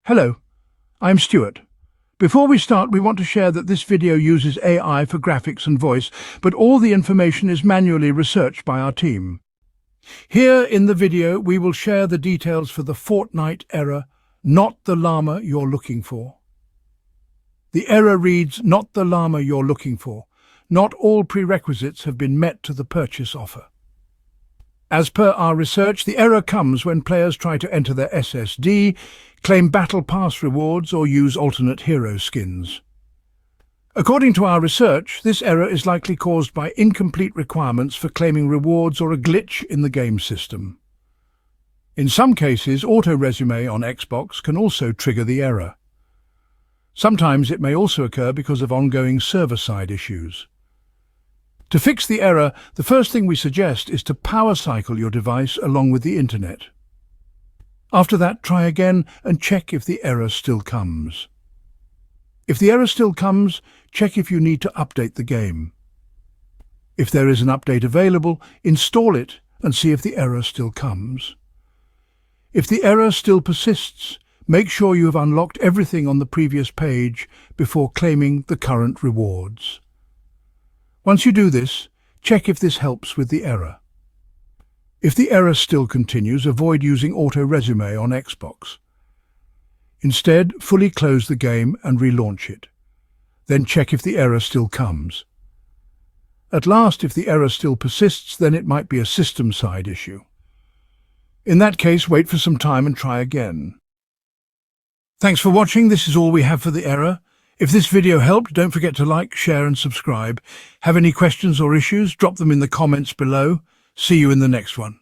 Hello, I'm Stuart. Before we start, we want to share that this video uses AI for graphics and voice, but all the information is manually researched by our team. Here in the video, we will share the details for the Fortnite error, not the llama you're looking for. The error reads, not the llama you're looking for. Not all prerequisites have been met to the purchase offer. As per our research, the error comes when players try to enter their SSD, claim Battle Pass rewards, or use alternate hero skins. According to our research, this error is likely caused by incomplete requirements for claiming rewards or a glitch in the game system. In some cases, auto-resume on Xbox can also trigger the error. Sometimes it may also occur because of ongoing server-side issues. To fix the error, the first thing we suggest is to power cycle your device along with the internet. After that, try again and check if the error still comes. If the error still comes, check if you need to update the game. If there is an update available, install it and see if the error still comes. If the error still persists, make sure you have unlocked everything on the previous page before claiming the current rewards. Once you do this, check if this helps with the error. If the error still continues, avoid using auto-resume on Xbox. Instead, fully close the game and relaunch it. Then check if the error still comes. At last, if the error still persists, then it might be a system-side issue. In that case, wait for some time and try again. Thanks for watching. This is all we have for the error. If this video helped, don't forget to like, share and subscribe. Have any questions or issues? Drop them in the comments below. See you in the next one.